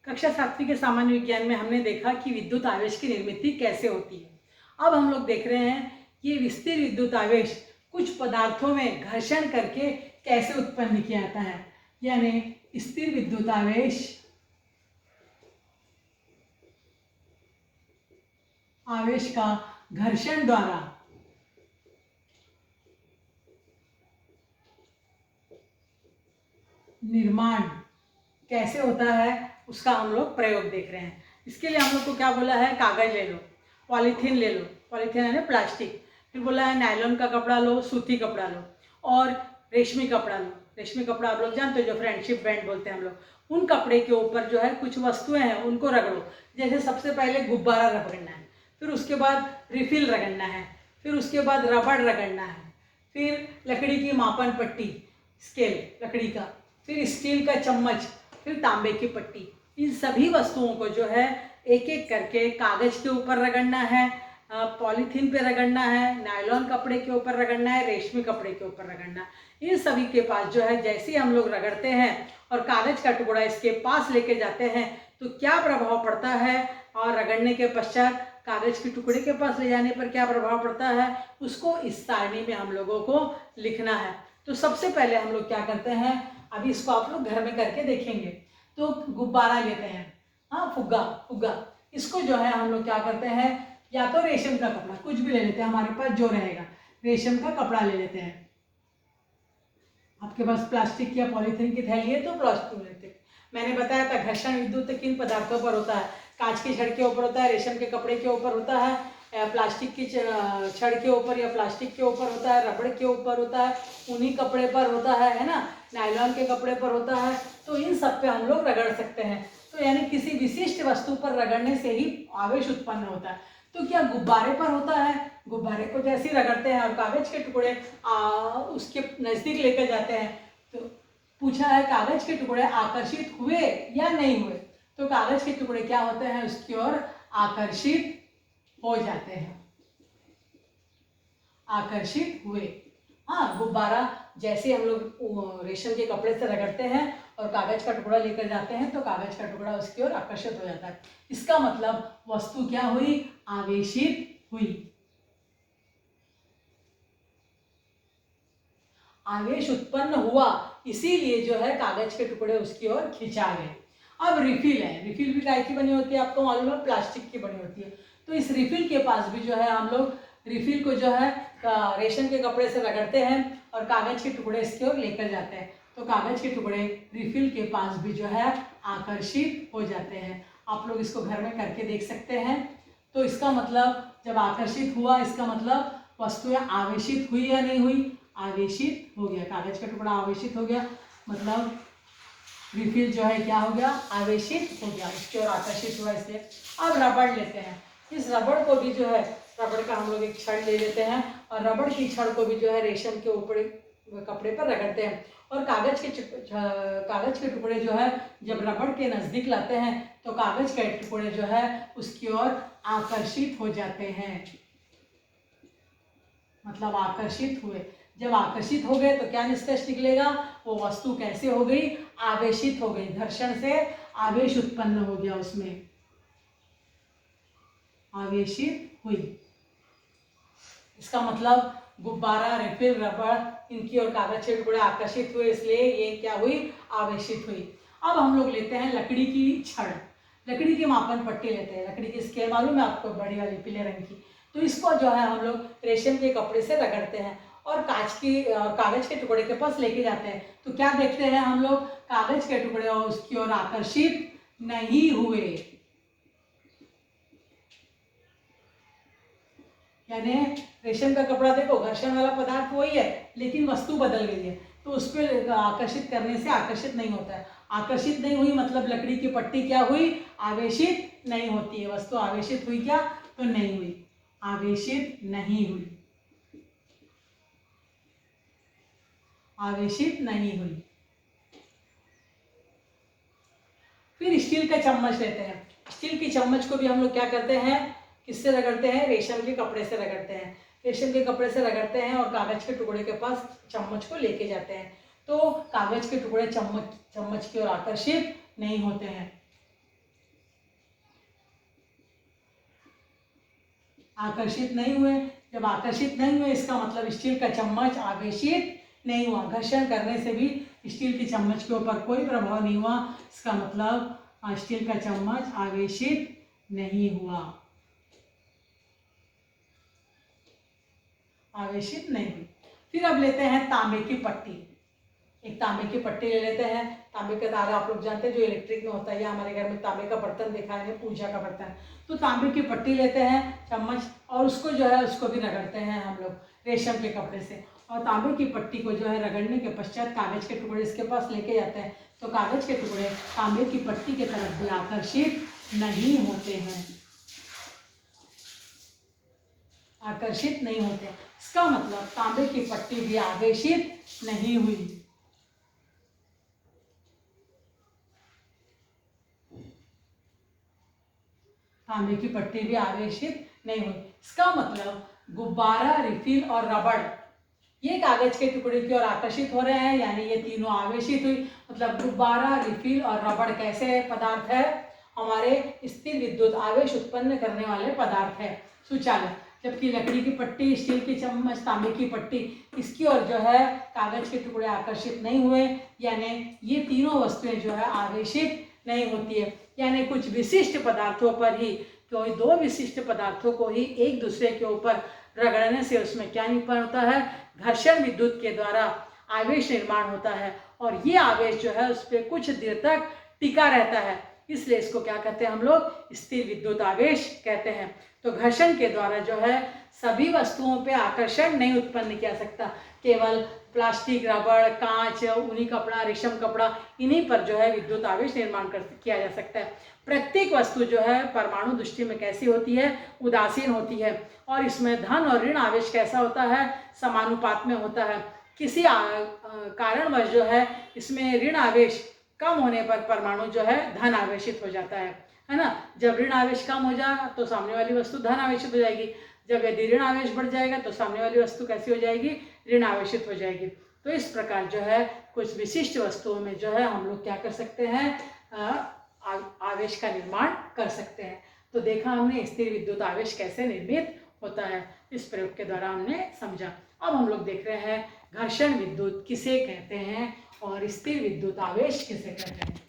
कक्षा 7वीं के सामान्य विज्ञान में हमने देखा कि विद्युत आवेश की निर्मित कैसे होती है। अब हम लोग देख रहे हैं ये स्थिर विद्युत आवेश कुछ पदार्थों में घर्षण करके कैसे उत्पन्न किया जाता है। यानी स्थिर विद्युत आवेश का घर्षण द्वारा निर्माण कैसे होता है उसका हम लोग प्रयोग देख रहे हैं। इसके लिए हम लोग को क्या बोला है, कागज ले लो, पॉलीथीन ले लो, पॉलीथीन यानी प्लास्टिक, फिर बोला है नायलॉन का कपड़ा लो, सूती कपड़ा लो और रेशमी कपड़ा लो। रेशमी कपड़ा आप लोग जानते हो जो फ्रेंडशिप बैंड बोलते हैं हम लोग। उन कपड़े के ऊपर जो है कुछ वस्तुएं हैं उनको रगड़ो। जैसे सबसे पहले गुब्बारा रगड़ना है, फिर उसके बाद रिफिल रगड़ना है, फिर उसके बाद रबड़ रगड़ना है, फिर लकड़ी की मापन पट्टी, स्केल लकड़ी का, फिर स्टील का चम्मच, फिर तांबे की पट्टी। इन सभी वस्तुओं को जो है एक एक करके कागज के ऊपर रगड़ना है, पॉलीथीन पे रगड़ना है, नायलॉन कपड़े के ऊपर रगड़ना है, रेशमी कपड़े के ऊपर रगड़ना है। इन सभी के पास जो है जैसे हम लोग रगड़ते हैं और कागज का टुकड़ा इसके पास लेके जाते हैं तो क्या प्रभाव पड़ता है, और रगड़ने के पश्चात कागज के टुकड़े के पास ले जाने पर क्या प्रभाव पड़ता है, उसको इस सारणी में हम लोगों को लिखना है। तो सबसे पहले हम लोग क्या करते हैं, अभी इसको आप लोग घर में करके देखेंगे। तो गुब्बारा लेते हैं, हाँ फुग्गा, फुग्गा, इसको जो है हम लोग क्या करते हैं, या तो रेशम का कपड़ा कुछ भी ले लेते हैं, हमारे पास जो रहेगा रेशम का कपड़ा ले लेते हैं। आपके पास प्लास्टिक या पॉलीथीन की थैली है तो प्लास्टिक लेते हैं। मैंने बताया था घर्षण विद्युत किन पदार्थों पर होता है, कांच की छड़ के ऊपर होता है, रेशम के कपड़े के ऊपर होता है, प्लास्टिक की छड़ के ऊपर या प्लास्टिक के ऊपर होता है, रबड़ के ऊपर होता है, ऊनी कपड़े पर होता है ना, नायलॉन के कपड़े पर होता है। तो इन सब पे हम लोग रगड़ सकते हैं। तो यानी किसी विशिष्ट वस्तु पर रगड़ने से ही आवेश उत्पन्न होता है। तो क्या गुब्बारे पर होता है, गुब्बारे को जैसे ही रगड़ते हैं और कागज के टुकड़े उसके नजदीक लेकर जाते हैं तो पूछा है कागज के टुकड़े आकर्षित हुए या नहीं हुए। तो कागज के टुकड़े क्या होते हैं, उसकी ओर आकर्षित हो जाते हैं, आकर्षित हुए। हाँ, गुब्बारा जैसे हम लोग रेशम के कपड़े से रगड़ते हैं और कागज का टुकड़ा लेकर जाते हैं तो कागज का टुकड़ा उसकी ओर आकर्षित हो जाता है। इसका मतलब वस्तु क्या हुई, आवेशित हुई, आवेश उत्पन्न हुआ, इसीलिए जो है कागज के टुकड़े उसकी ओर खिंचा गए। अब रिफिल है, रिफिल भी काय की बनी होती है, आपको मालूम है, प्लास्टिक की बनी होती है। तो इस रिफिल के पास भी जो है हम लोग रिफिल को जो है रेशम के कपड़े से रगड़ते हैं और कागज के टुकड़े इसकी ओर लेकर जाते हैं तो कागज के टुकड़े रिफिल के पास भी जो है आकर्षित हो जाते हैं। आप लोग इसको घर में करके देख सकते हैं। तो इसका मतलब जब आकर्षित हुआ, इसका मतलब वस्तुएं आवेशित हुई या नहीं हुई, आवेशित हो गया, कागज का टुकड़ा आवेशित हो गया, मतलब रिफिल जो है क्या हो गया, आवेशित हो गया, इसकी ओर आकर्षित हुआ। इसलिए अब रबड़ लेते हैं। इस रबड़ को भी जो है, रबड़ का हम लोग एक छड़ ले लेते हैं और रबड़ की छड़ को भी जो है रेशम के ऊपर कपड़े पर रगड़ते हैं और कागज के टुकड़े जो है जब रबड़ के नजदीक लाते हैं तो कागज के टुकड़े जो है उसकी ओर आकर्षित हो जाते हैं, मतलब आकर्षित हुए। जब आकर्षित हो गए तो क्या निष्कर्ष निकलेगा, वो वस्तु कैसे हो गई, आवेशित हो गई, घर्षण से आवेश उत्पन्न हो गया, उसमें आवेशित हुई। इसका मतलब गुब्बारा, रिफिल, रबड़, इनकी और कागज के टुकड़े आकर्षित हुए, इसलिए ये क्या हुई, आवेशित हुई। अब हम लोग लेते हैं लकड़ी की छड़, लकड़ी की मापन पट्टी लेते हैं, लकड़ी की स्केल मालूम है आपको, बड़ी वाली पीले रंग की। तो इसको जो है हम लोग रेशम के कपड़े से रगड़ते हैं और कागज के टुकड़े के पास लेके जाते हैं तो क्या देखते हैं हम लोग, कागज के टुकड़े और उसकी ओर आकर्षित नहीं हुए, यानी रेशम का कपड़ा देखो घर्षण वाला पदार्थ वही है लेकिन वस्तु बदल गई है तो उस पर आकर्षित करने से आकर्षित नहीं होता है। आकर्षित नहीं हुई मतलब लकड़ी की पट्टी क्या हुई, आवेशित नहीं होती है, वस्तु आवेशित हुई क्या, तो नहीं हुई, आवेशित नहीं हुई, आवेशित नहीं हुई। फिर स्टील का चम्मच लेते हैं। स्टील की चम्मच को भी हम लोग क्या करते हैं, किससे रगड़ते हैं, रेशम के कपड़े से रगड़ते हैं, रेशम के कपड़े से रगड़ते हैं और कागज के टुकड़े के पास चम्मच को लेके जाते हैं तो कागज के टुकड़े चम्मच की ओर आकर्षित नहीं होते हैं। आकर्षित नहीं हुए। जब आकर्षित नहीं हुए इसका मतलब स्टील का चम्मच आवेशित नहीं हुआ। घर्षण करने से भी स्टील की चम्मच के ऊपर कोई प्रभाव नहीं हुआ, इसका मतलब स्टील का चम्मच आवेशित नहीं हुआ, आवेशित नहीं हुई। फिर अब लेते हैं तांबे की पट्टी। एक तांबे की पट्टी ले लेते हैं। तांबे का तारा आप लोग जानते हैं जो इलेक्ट्रिक में होता है, या हमारे घर में तांबे का बर्तन देखा है, पूजा का बर्तन। तो तांबे की पट्टी लेते हैं चम्मच, और उसको जो है उसको भी रगड़ते हैं हम लोग रेशम के कपड़े से। और तांबे की पट्टी को जो है रगड़ने के पश्चात कागज के टुकड़े इसके पास लेके जाते हैं, तो कागज के टुकड़े तांबे की पट्टी की तरफ भी आकर्षित नहीं होते हैं, आकर्षित नहीं होते। इसका मतलब तांबे की पट्टी भी आवेशित नहीं हुई। तांबे की पट्टी भी आवेशित नहीं हुई। इसका मतलब गुब्बारा, रिफिल और रबड़ ये कागज के टुकड़े की ओर आकर्षित हो रहे हैं, यानी ये तीनों आवेशित हुई। मतलब गुब्बारा, रिफिल और रबड़ कैसे पदार्थ है? हमारे स्थिर विद्युत आवेश उत्पन्न करने वाले पदार्थ है, सुचालक। जबकि लकड़ी की पट्टी, स्टील की चम्मच, तांबे की पट्टी, इसकी ओर जो है कागज के टुकड़े आकर्षित नहीं हुए, यानी ये तीनों वस्तुएं जो है आवेशित नहीं होती है। यानी कुछ विशिष्ट पदार्थों पर ही, कोई दो विशिष्ट पदार्थों को ही एक दूसरे के ऊपर रगड़ने से उसमें क्या निर्माण होता है? घर्षण विद्युत के द्वारा आवेश निर्माण होता है, और ये आवेश जो है उस पर कुछ देर तक टिका रहता है, इसलिए इसको क्या कहते हैं हम लोग? स्थिर विद्युत आवेश कहते हैं। तो घर्षण के द्वारा जो है सभी वस्तुओं पे आकर्षण नहीं उत्पन्न किया सकता, केवल प्लास्टिक, रबड़, कांच, ऊनी कपड़ा, रेशम कपड़ा, इन्हीं पर जो है विद्युत आवेश निर्माण किया जा सकता है। प्रत्येक वस्तु जो है परमाणु दृष्टि में कैसी होती है? उदासीन होती है, और इसमें धन और ऋण आवेश कैसा होता है? समानुपात में होता है। किसी कारणवश जो है इसमें ऋण आवेश कम होने पर परमाणु जो है धन आवेशित हो जाता है ना। जब ऋण आवेश कम हो जाएगा तो सामने वाली वस्तु धन आवेशित हो जाएगी, जब यदि ऋण आवेश बढ़ जाएगा तो सामने वाली वस्तु कैसी हो जाएगी? ऋण आवेशित हो जाएगी। तो इस प्रकार जो है कुछ विशिष्ट वस्तुओं में जो है हम लोग क्या कर सकते हैं? आवेश का निर्माण कर सकते हैं। तो देखा हमने स्थिर विद्युत आवेश कैसे निर्मित होता है, इस प्रयोग के द्वारा हमने समझा। अब हम लोग देख रहे हैं घर्षण विद्युत किसे कहते हैं और स्थिर विद्युत आवेश किसे कहते हैं।